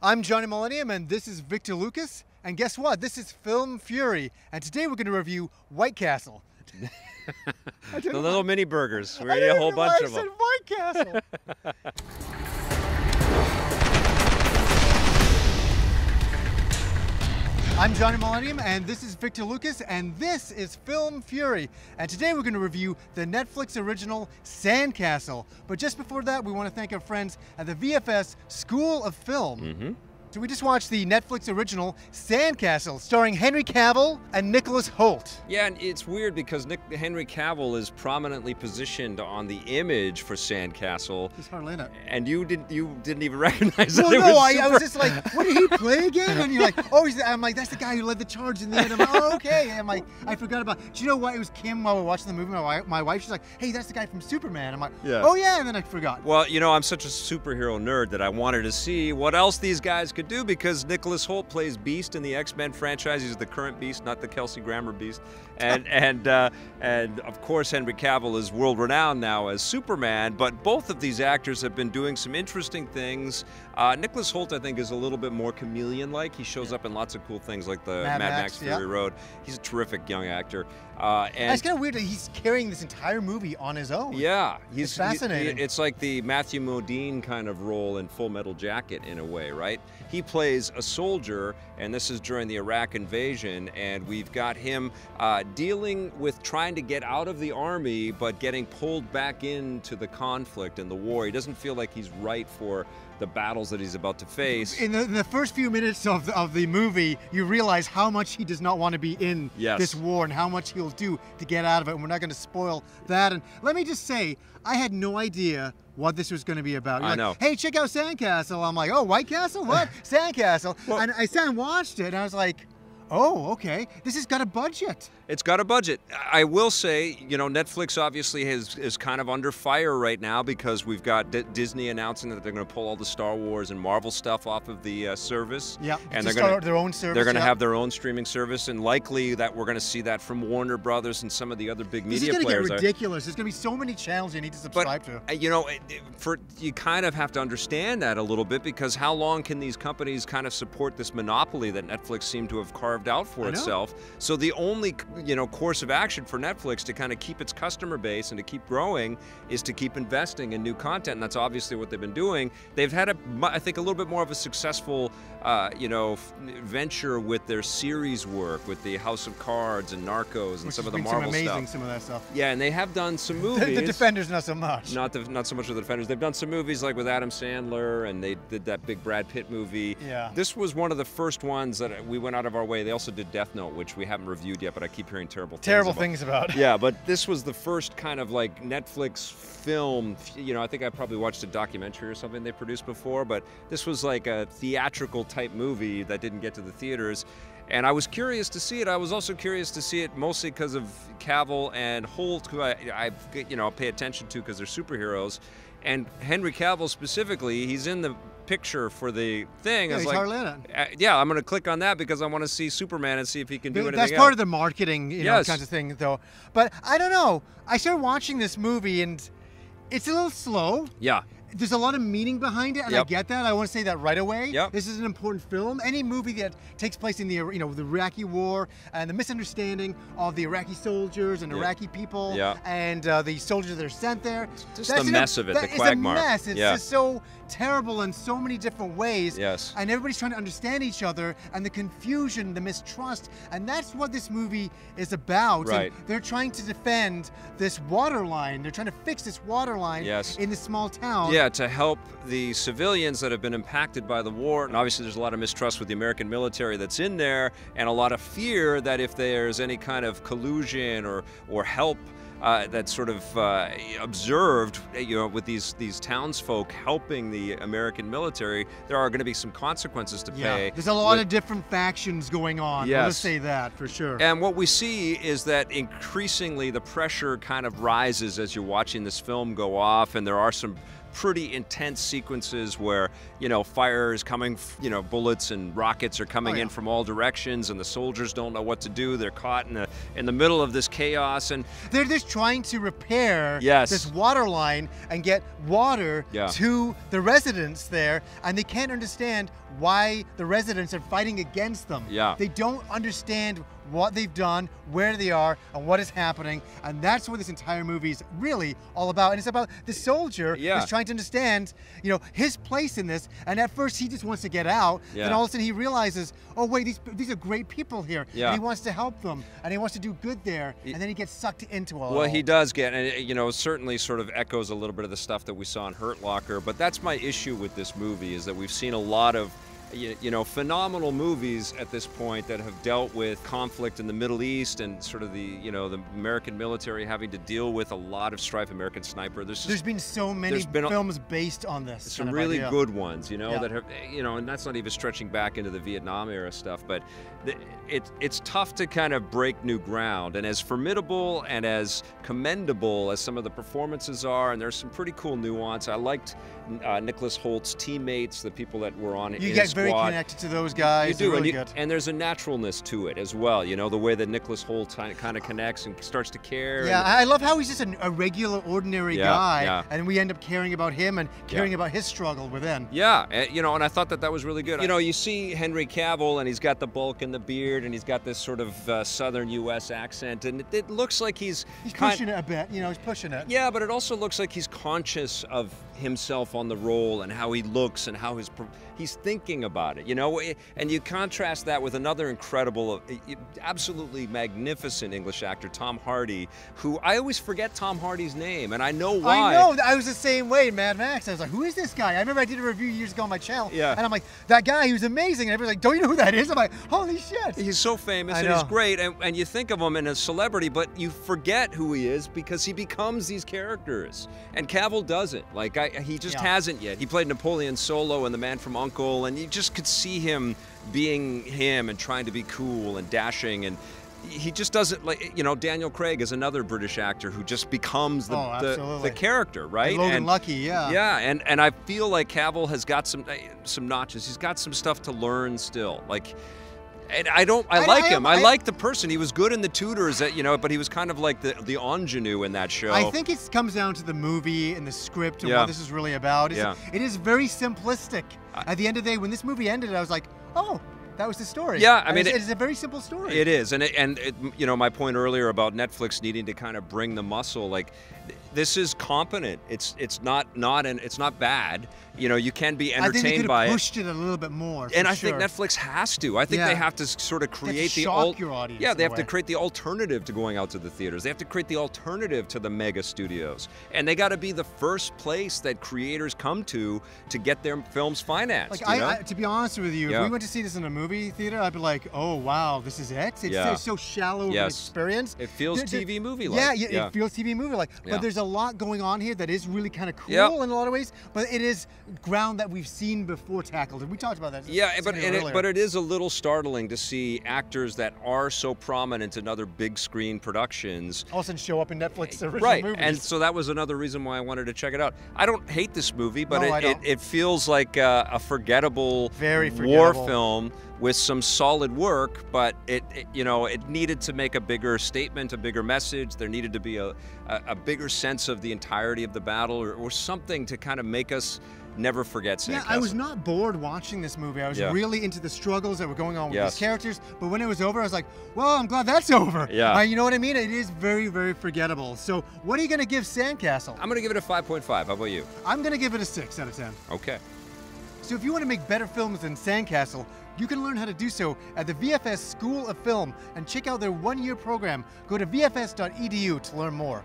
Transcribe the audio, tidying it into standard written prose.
I'm Johnny Millennium, and this is Victor Lucas. And guess what? This is Film Fury, and today we're going to review White Castle. The little mini burgers. We ate a whole bunch of them. White Castle. I'm Johnny Millennium, and this is Victor Lucas, and this is Film Fury. And today we're going to review the Netflix original Sandcastle. But just before that, we want to thank our friends at the VFS School of Film. So we just watched the Netflix original Sandcastle, starring Henry Cavill and Nicholas Hoult. Yeah, and it's weird because Henry Cavill is prominently positioned on the image for Sandcastle. He's hardly in it. And you didn't even recognize that. Well, no, I was just like, what did he play again? And you're like, oh, I'm like, that's the guy who led the charge in the end. I'm like, oh, okay. I'm like, I forgot about. Do you know what? It was Kim while we were watching the movie. My wife, she's like, hey, that's the guy from Superman. I'm like, yeah. Oh yeah, and then I forgot. Well, you know, I'm such a superhero nerd that I wanted to see what else these guys could do, because Nicholas Hoult plays Beast in the X-Men franchise. He's the current Beast, not the Kelsey Grammer Beast. And of course Henry Cavill is world-renowned now as Superman, but both of these actors have been doing some interesting things. Nicholas Hoult, I think, is a little bit more chameleon-like. He shows up in lots of cool things like the Mad Max Fury Road. He's a terrific young actor. And it's kind of weird that he's carrying this entire movie on his own. Yeah. It's fascinating. It's like the Matthew Modine kind of role in Full Metal Jacket in a way, right? He plays a soldier, and this is during the Iraq invasion, and we've got him dealing with trying to get out of the army, but getting pulled back into the conflict and the war. He doesn't feel like he's right for the battles that he's about to face. In the first few minutes of the movie, you realize how much he does not want to be in this war and how much he'll do to get out of it, and we're not going to spoil that. And let me just say, I had no idea what this was going to be about. You're I know. Like, hey, check out Sandcastle. I'm like, oh, White Castle? What? Sandcastle. Well, and I sat and watched it, and I was like, oh, okay, this has got a budget. It's got a budget. I will say, you know, Netflix obviously is kind of under fire right now because we've got Disney announcing that they're going to pull all the Star Wars and Marvel stuff off of the service. Yeah, and they're going to their own service. They're going to have their own streaming service, and likely that we're going to see that from Warner Brothers and some of the other big media players. This is going to get ridiculous. There's going to be so many channels you need to subscribe to. You know, you kind of have to understand that a little bit, because how long can these companies kind of support this monopoly that Netflix seemed to have carved out for itself? So the only, you know, course of action for Netflix to kind of keep its customer base and to keep growing is to keep investing in new content, and that's obviously what they've been doing. They've had, I think, a little bit more of a successful, you know, venture with their series work, with the House of Cards and Narcos and some of the Marvel stuff. Some of that stuff. Yeah, and they have done some movies. The Defenders, not so much. Not so much with the Defenders. They've done some movies like with Adam Sandler, and they did that big Brad Pitt movie. Yeah. This was one of the first ones that we went out of our way. They also did Death Note, which we haven't reviewed yet, but I keep hearing terrible things about. Yeah, but this was the first kind of like Netflix film. You know, I think I probably watched a documentary or something they produced before, but this was like a theatrical type movie that didn't get to the theaters. And I was curious to see it. I was also curious to see it mostly because of Cavill and Hoult, who I you know, pay attention to because they're superheroes. And Henry Cavill specifically, he's in the picture for the thing. Yeah, I was like, hardly in it. Yeah, I'm going to click on that because I want to see Superman and see if he can do anything else. That's part of the marketing, you know, kinds of thing, though. But I don't know. I started watching this movie, and it's a little slow. Yeah. There's a lot of meaning behind it, and I get that. I want to say that right away. This is an important film. Any movie that takes place in the, you know, the Iraqi war and the misunderstanding of the Iraqi soldiers and Iraqi people and the soldiers that are sent there. Just the mess of it, the quagmire. It's a mess. It's just so terrible in so many different ways. Yes. And everybody's trying to understand each other, and the confusion, the mistrust, and that's what this movie is about. Right. And they're trying to defend this water line. They're trying to fix this water line in this small town. Yeah, to help the civilians that have been impacted by the war. And obviously there's a lot of mistrust with the American military that's in there, and a lot of fear that if there's any kind of collusion or help that's sort of observed, you know, with these townsfolk helping the American military, there are going to be some consequences to pay. There's a lot of different factions going on. Let's say that for sure. And what we see is that increasingly the pressure kind of rises as you're watching this film go off, and there are some pretty intense sequences where, you know, fire is coming, you know, bullets and rockets are coming in from all directions, and the soldiers don't know what to do. They're caught in the middle of this chaos, and they're just trying to repair this water line and get water to the residents there, and they can't understand why the residents are fighting against them. Yeah. They don't understand what they've done, where they are, and what is happening, and that's what this entire movie is really all about. And it's about the soldier who's trying to understand, you know, his place in this. And at first he just wants to get out, then all of a sudden he realizes, oh wait, these are great people here, and he wants to help them, and he wants to do good there, and then he gets sucked into all. Well, he does get, and you know, certainly sort of echoes a little bit of the stuff that we saw in Hurt Locker. But that's my issue with this movie, is that we've seen a lot of, you know, phenomenal movies at this point that have dealt with conflict in the Middle East and sort of the, you know, the American military having to deal with a lot of strife. American Sniper. There's been so many films based on this. Some really good ones, you know, that have, you know, and that's not even stretching back into the Vietnam era stuff, but it's tough to kind of break new ground. And as formidable and as commendable as some of the performances are, and there's some pretty cool nuance. I liked Nicholas Holt's teammates, the people that were on his squad. Very connected to those guys. You do, really and there's a naturalness to it as well. You know, the way that Nicholas Hoult kind of connects and starts to care. Yeah, I love how he's just a regular, ordinary guy, and we end up caring about him and caring about his struggle within. Yeah, you know, and I thought that was really good. You know, you see Henry Cavill, and he's got the bulk and the beard, and he's got this sort of southern U.S. accent, and it looks like he's pushing it a bit. You know, he's pushing it. Yeah, but it also looks like he's conscious of himself on the role and how he looks and how he's thinking about it, you know. And you contrast that with another incredible, absolutely magnificent English actor, Tom Hardy, who I always forget Tom Hardy's name, and I know why. I know, I was the same way in Mad Max. I was like, who is this guy? I remember I did a review years ago on my channel, and I'm like, that guy, he was amazing, and everybody's like, don't you know who that is? I'm like, holy shit. He's so famous, and he's great, and you think of him in a celebrity, but you forget who he is because he becomes these characters, and Cavill doesn't. Like, he just hasn't yet. He played Napoleon Solo in The Man from U.N.C.L.E., and you just could see him being him and trying to be cool and dashing, and he just doesn't, like, you know. Daniel Craig is another British actor who just becomes the character, right? And Logan Lucky, yeah, and I feel like Cavill has got some notches. He's got some stuff to learn still, like. And I like him. I like the person. He was good in The Tudors, you know, but he was kind of like the ingenue in that show. I think it comes down to the movie and the script and what this is really about. It is very simplistic. At the end of the day, when this movie ended, I was like, oh, that was the story. Yeah, I mean, it's a very simple story. It is, and you know, my point earlier about Netflix needing to kind of bring the muscle, like, this is competent. It's not bad. You know, you can be entertained by it. I think they could have pushed it a little bit more. And I think Netflix has to. I think they have to sort of create your audience. Yeah, they have to create the alternative to going out to the theaters. They have to create the alternative to the mega studios, and they got to be the first place that creators come to get their films financed. Like, to be honest with you, if we went to see this in a movie theater, I'd be like, oh wow, this is it. It's so shallow of an experience. It feels TV movie-like. Yeah, it feels TV movie-like. But there's a lot going on here that is really kind of cool in a lot of ways. But it is ground that we've seen before tackled, and we talked about that. Yeah, but it is a little startling to see actors that are so prominent in other big screen productions all of a sudden show up in Netflix original movies. And so that was another reason why I wanted to check it out. I don't hate this movie, but it feels like a forgettable war film with some solid work, but it needed to make a bigger statement, a bigger message. There needed to be a bigger sense of the entirety of the battle, or something to kind of make us never forget Sandcastle. Yeah, I was not bored watching this movie. I was really into the struggles that were going on with these characters, but when it was over, I was like, well, I'm glad that's over. Yeah. You know what I mean? It is very, very forgettable. So what are you going to give Sandcastle? I'm going to give it a 5.5. How about you? I'm going to give it a 6 out of 10. Okay. So if you want to make better films than Sandcastle, you can learn how to do so at the VFS School of Film and check out their one-year program. Go to VFS.edu to learn more.